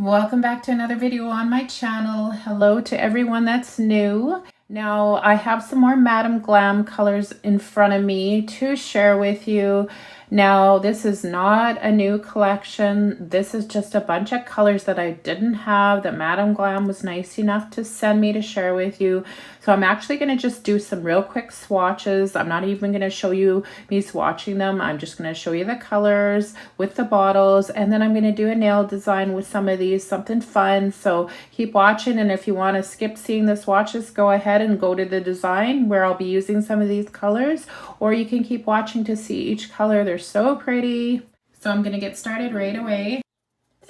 Welcome back to another video on my channel. Hello to everyone that's new. Now I have some more Madam Glam colors in front of me to share with you. Now this is not a new collection. This is just a bunch of colors that I didn't have that Madam Glam was nice enough to send me to share with you. So I'm actually going to just do some real quick swatches. I'm not even going to show you me swatching them. I'm just going to show you the colors with the bottles, and then I'm going to do a nail design with some of these, something fun. So keep watching, and if you want to skip seeing the swatches, go ahead and go to the design where I'll be using some of these colors, or you can keep watching to see each color. They're so pretty. So I'm going to get started right away.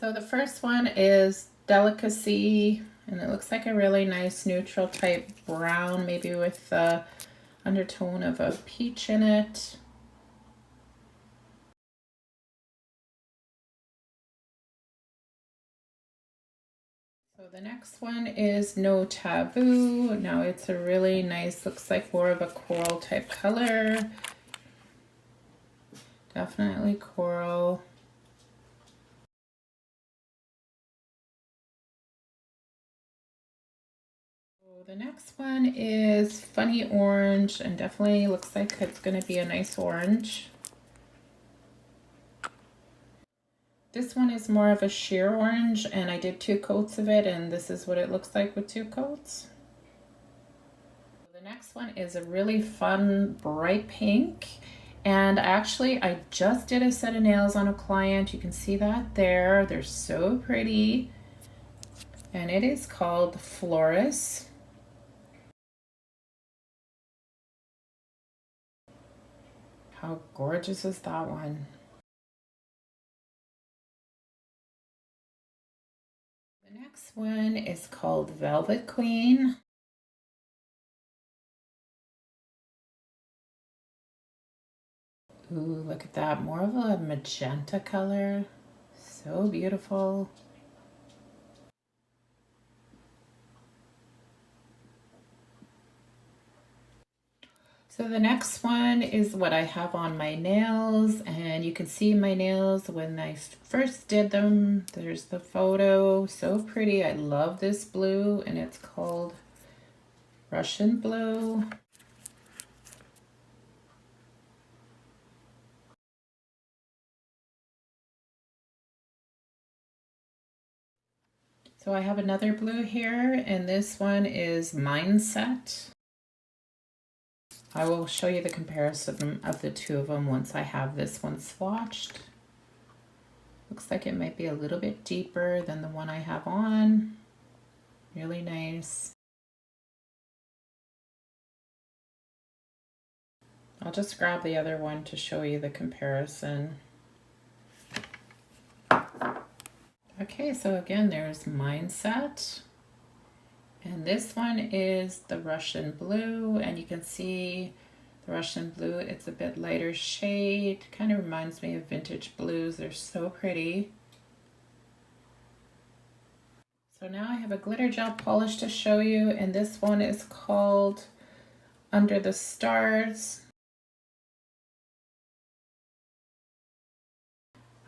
So the first one is Delicacy, and it looks like a really nice neutral type brown, maybe with the undertone of a peach in it. So the next one is No Taboo. Now it's a really nice, looks like more of a coral type color. Definitely coral. So the next one is Funny Orange, and definitely looks like it's going to be a nice orange. This one is more of a sheer orange, and I did 2 coats of it, and this is what it looks like with 2 coats. The next one is a really fun bright pink, and actually I just did a set of nails on a client. You can see that there. They're so pretty, and it is called Florist. How gorgeous is that one? The next one is called Velvet Queen. Ooh, look at that, more of a magenta color. So beautiful. So the next one is what I have on my nails, and you can see my nails when I first did them. There's the photo, so pretty. I love this blue, and it's called Russian Blue. So I have another blue here, and this one is Mindset. I will show you the comparison of the 2 of them once I have this one swatched. Looks like it might be a little bit deeper than the one I have on. Really nice. I'll just grab the other one to show you the comparison. Okay, so again, there's Mindset. And this one is the Russian Blue, and you can see the Russian Blue, it's a bit lighter shade. Kind of reminds me of vintage blues. They're so pretty. So now I have a glitter gel polish to show you, and this one is called Under the Stars.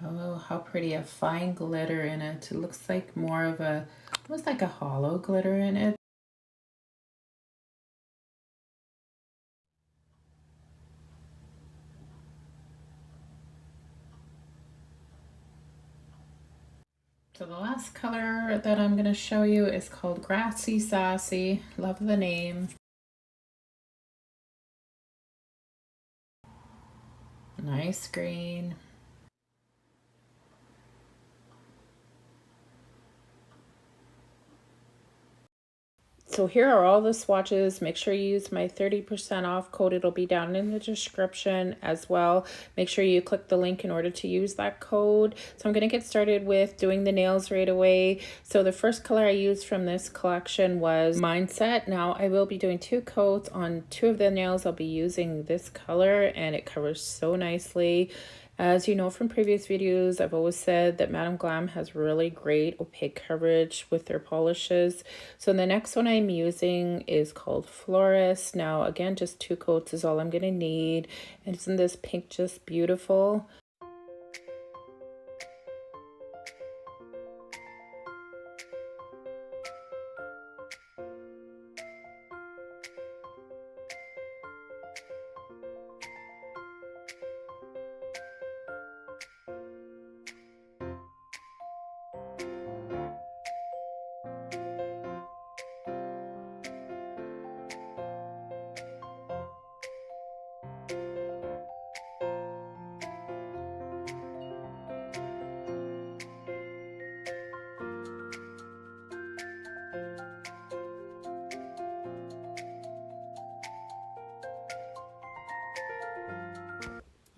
Oh, how pretty, a fine glitter in it. It looks like more of a, almost like a hollow glitter in it. So the last color that I'm going to show you is called Grassy Sassy. Love the name. Nice green. So here are all the swatches. Make sure you use my 30% off code. It'll be down in the description as well. Make sure you click the link in order to use that code. So I'm going to get started with doing the nails right away. So the first color I used from this collection was Mindset. Now I will be doing 2 coats on 2 of the nails. I'll be using this color, and it covers so nicely. As you know from previous videos, I've always said that Madam Glam has really great opaque coverage with their polishes. So the next one I'm using is called Florist. Now again, just 2 coats is all I'm going to need. And isn't this pink just beautiful?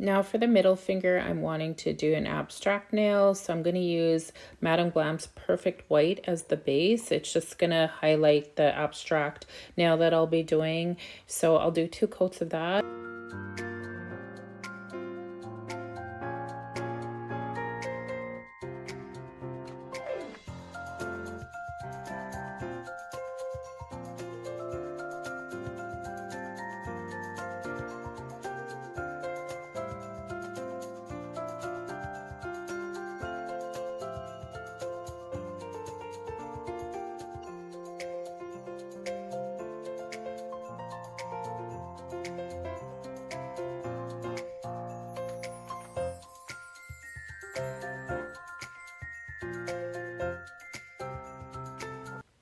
Now for the middle finger, I'm wanting to do an abstract nail. So I'm going to use Madam Glam's Perfect White as the base. It's just going to highlight the abstract nail that I'll be doing. So I'll do 2 coats of that.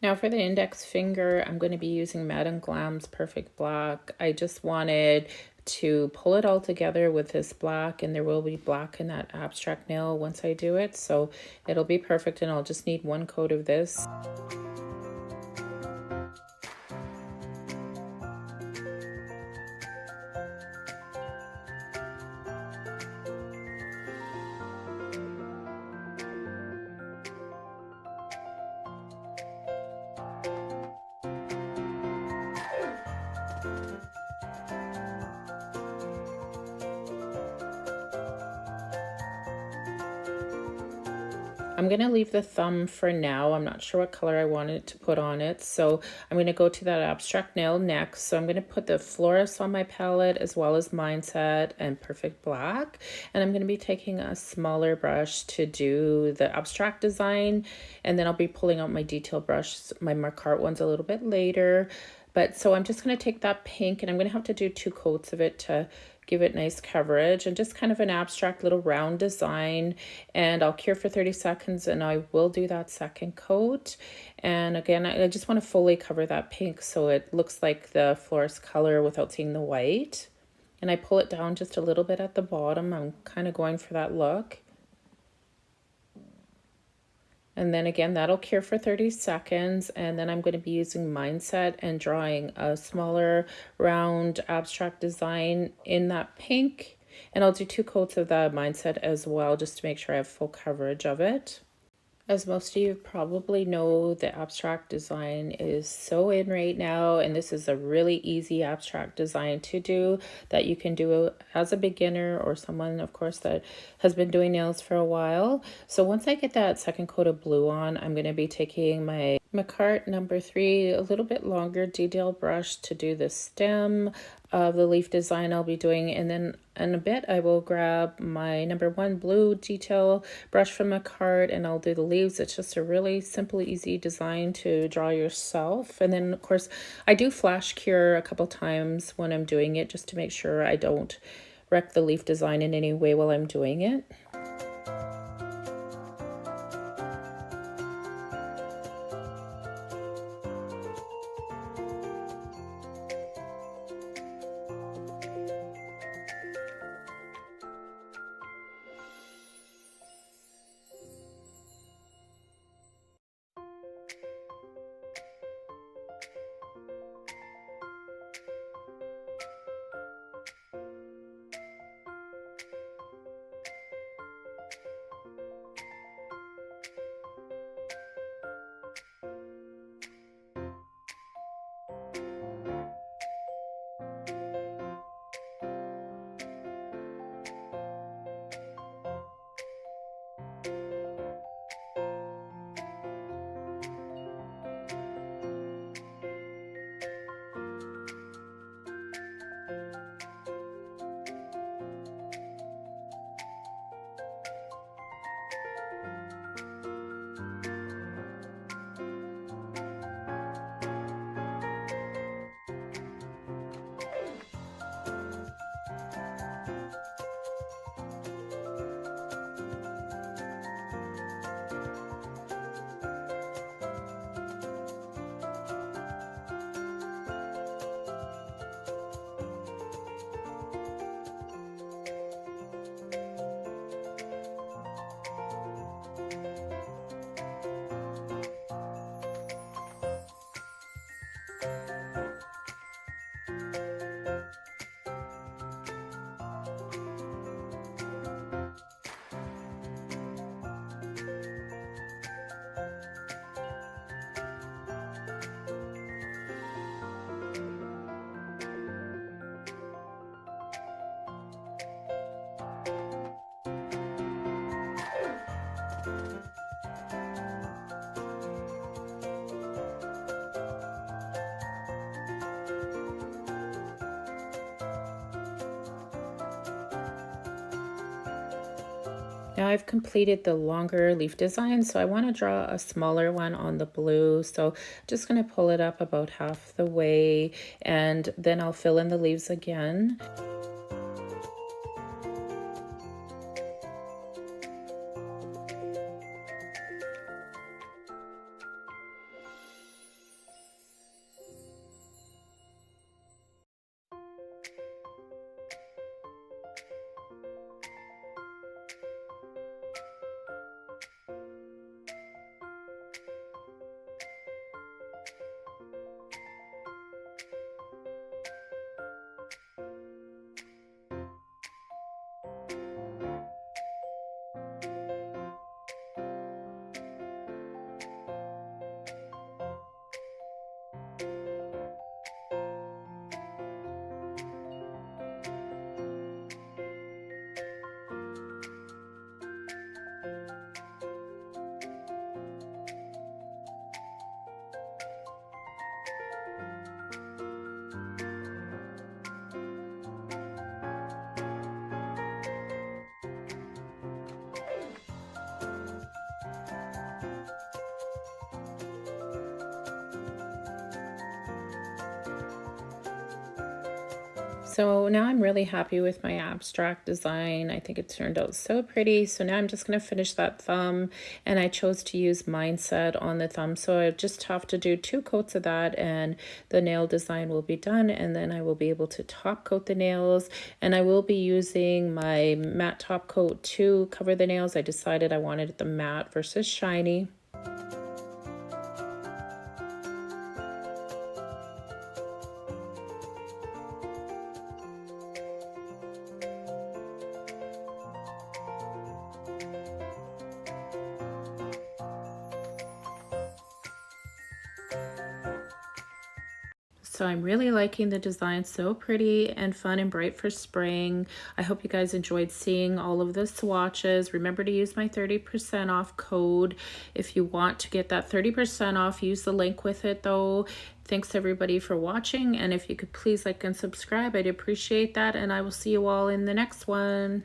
Now for the index finger, I'm going to be using Madam Glam's Perfect Black. I just wanted to pull it all together with this black, and there will be black in that abstract nail once I do it. So it'll be perfect, and I'll just need 1 coat of this. I'm going to leave the thumb for now. I'm not sure what color I wanted to put on it. So I'm going to go to that abstract nail next. So I'm going to put the Florist on my palette as well as Mindset and Perfect Black. And I'm going to be taking a smaller brush to do the abstract design. And then I'll be pulling out my detail brush, my Makartt ones, a little bit later. But so I'm just going to take that pink, and I'm going to have to do 2 coats of it to give it nice coverage, and just kind of an abstract little round design. And I'll cure for 30 seconds, and I will do that 2nd coat. And again, I just want to fully cover that pink so it looks like the florist color without seeing the white. And I pull it down just a little bit at the bottom. I'm kind of going for that look. And then again, that'll cure for 30 seconds. And then I'm going to be using Mindset and drawing a smaller round abstract design in that pink. And I'll do 2 coats of the Mindset as well, just to make sure I have full coverage of it. As most of you probably know, the abstract design is so in right now, and this is a really easy abstract design to do that you can do as a beginner or someone, of course, that has been doing nails for a while. So once I get that 2nd coat of blue on, I'm going to be taking my Makartt number 3, a little bit longer detail brush to do the stem of the leaf design I'll be doing, and then in a bit I will grab my number 1 blue detail brush from Makartt and I'll do the leaves. It's just a really simple, easy design to draw yourself. And then of course I do flash cure a couple times when I'm doing it, just to make sure I don't wreck the leaf design in any way while I'm doing it. Now I've completed the longer leaf design, so I want to draw a smaller one on the blue. So just going to pull it up about half the way, and then I'll fill in the leaves again. So now I'm really happy with my abstract design. I think it turned out so pretty. So now I'm just going to finish that thumb, and I chose to use Mindset on the thumb. So I just have to do 2 coats of that and the nail design will be done, and then I will be able to top coat the nails, and I will be using my matte top coat to cover the nails. I decided I wanted the matte versus shiny. So I'm really liking the design, so pretty and fun and bright for spring. I hope you guys enjoyed seeing all of the swatches. Remember to use my 30% off code. If you want to get that 30% off, use the link with it though. Thanks everybody for watching, and if you could please like and subscribe, I'd appreciate that, and I will see you all in the next one.